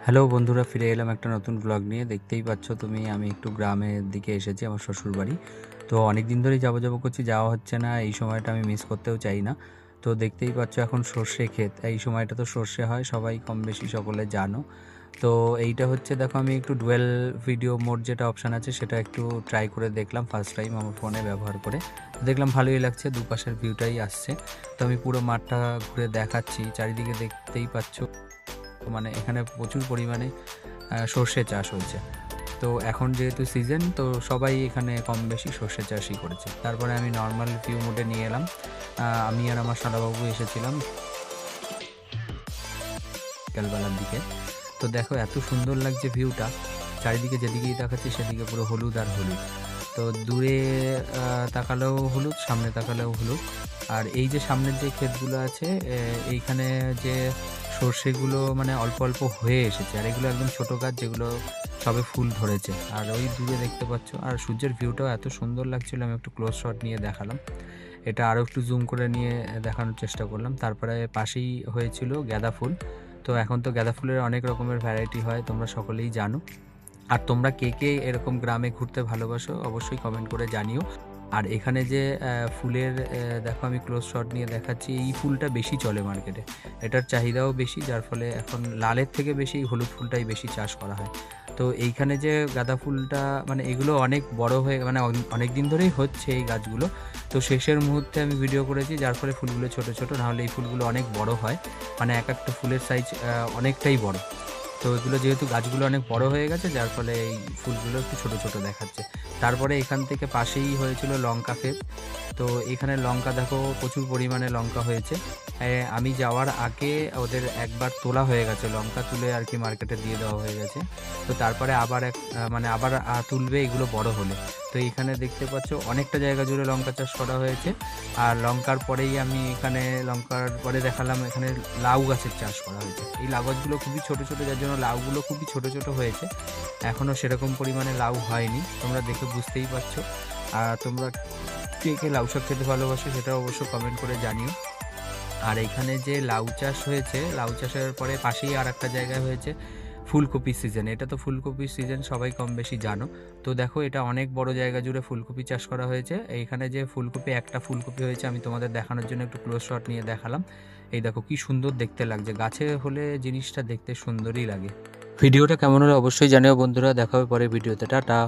Hello বন্ধুরা, ফিরে এলাম একটা নতুন ব্লগ নিয়ে। দেখতেই পাচ্ছ তুমি, আমি একটু গ্রামের দিকে এসেছি, আমার শ্বশুরবাড়ি। তো অনেক দিন ধরেই যাবো করছি, যাওয়া হচ্ছে না। এই সময়টা আমি মিস করতেও চাই না। তো দেখতেই পাচ্ছ এখন সর্ষে ক্ষেত, এই সময়টা তো সর্ষে হয়, সবাই কম বেশি সকলে জানো। তো এইটা হচ্ছে, দেখো আমি একটু ডুয়েল ভিডিও মোড যেটা অপশান আছে সেটা একটু ট্রাই করে দেখলাম ফার্স্ট টাইম আমার ফোনে ব্যবহার করে। তো দেখলাম ভালোই লাগছে, দুপাশের ভিউটাই আসছে। তো আমি পুরো মাঠটা ঘুরে দেখাচ্ছি, চারিদিকে দেখতেই পাচ্ছ। মানে এখানে প্রচুর পরিমাণে সর্ষে চাষ হয়েছে। তো এখন যেহেতু সিজন, তো সবাই এখানে কম বেশি সর্ষে চাষই করেছে। তারপরে আমি নর্মাল ভিউ মোডে নিয়ে এলাম। আমি আর আমার সাদাবাবু এসেছিলাম বিকালবেলার দিকে। তো দেখো এত সুন্দর লাগছে ভিউটা, চারিদিকে যেদিকেই তাকাচ্ছি সেদিকে পুরো হলুদ আর হলুদ। তো দূরে তাকালেও হলুদ, সামনে তাকালেও হলুদ। আর এই যে সামনের যে ক্ষেতগুলো আছে, এইখানে যে সর্ষেগুলো মানে অল্প অল্প হয়ে এসেছে, আর এগুলো একদম ছোটো গাছ যেগুলো সবে ফুল ধরেছে। আর ওই দূরে দেখতে পাচ্ছ, আর সূর্যের ভিউটাও এত সুন্দর লাগছিল, আমি একটু ক্লোজ শট নিয়ে দেখালাম। এটা আরও একটু জুম করে নিয়ে দেখানোর চেষ্টা করলাম। তারপরে পাশেই হয়েছিল গাঁদা ফুল। তো এখন তো গাঁদা ফুলের অনেক রকমের ভ্যারাইটি হয়, তোমরা সকলেই জানো। আর তোমরা কে কে এরকম গ্রামে ঘুরতে ভালোবাসো অবশ্যই কমেন্ট করে জানিও। আর এখানে যে ফুলের, দেখো আমি ক্লোজ শট নিয়ে দেখাচ্ছি, এই ফুলটা বেশি চলে মার্কেটে, এটার চাহিদাও বেশি, যার ফলে এখন লালের থেকে বেশি হলুদ ফুলটাই বেশি চাষ করা হয়। তো এইখানে যে গাঁদা ফুলটা, মানে এগুলো অনেক বড় হয়ে, মানে অনেক দিন ধরেই হচ্ছে এই গাছগুলো। তো শেষের মুহূর্তে আমি ভিডিও করেছি, যার ফলে ফুলগুলো ছোট ছোট, নাহলে এই ফুলগুলো অনেক বড় হয়, মানে এক একটা ফুলের সাইজ অনেকটাই বড়। তো এগুলো যেহেতু গাছগুলো অনেক বড় হয়ে গেছে, যার ফলে এই ফুলগুলো একটু ছোট ছোট দেখাচ্ছে। তারপরে এখান থেকে পাশেই হয়েছিল লঙ্কা ক্ষেত। তো এখানে লঙ্কা দেখো প্রচুর পরিমাণে লঙ্কা হয়েছে। আমি যাওয়ার আগে ওদের একবার তোলা হয়ে গেছে, লঙ্কা তুলে আর কি মার্কেটে দিয়ে দেওয়া হয়ে গেছে। তো তারপরে আবার মানে আবার তুলবে এগুলো বড় হলে। তো এখানে দেখতে পাচ্ছ অনেকটা জায়গা জুড়ে লঙ্কা চাষ করা হয়েছে। আর লঙ্কার পরেই আমি এখানে, লঙ্কার পরে দেখালাম এখানে লাউ গাছের চাষ করা হয়েছে। এই লাউ গাছগুলো খুবই ছোট ছোট, যার জন্য লাউগুলো খুবই ছোট ছোট হয়েছে, এখনও সেরকম পরিমাণে লাউ হয়নি, তোমরা দেখে বুঝতেই পারছো। আর তোমরা কে কে লাউ শাক খেতে ভালোবাসো সেটা অবশ্য কমেন্ট করে জানিও। আর এখানে যে লাউ চাষ হয়েছে, লাউ চাষের পরে পাশেই আর একটা জায়গায় হয়েছে ফুলকপির সিজন। এটা তো ফুলকপির সিজন, সবাই কম বেশি জানো। তো দেখো এটা অনেক বড় জায়গা জুড়ে ফুলকপি চাষ করা হয়েছে। এইখানে যে ফুলকপি, একটা ফুলকপি হয়েছে, আমি তোমাদের দেখানোর জন্য একটু ক্লোজ শট নিয়ে দেখালাম। এই দেখো কি সুন্দর দেখতে লাগছে, গাছে হলে জিনিসটা দেখতে সুন্দরই লাগে। ভিডিওটা কেমন হলো অবশ্যই জানিও বন্ধুরা, দেখা হবে পরে ভিডিওতে, টাটা।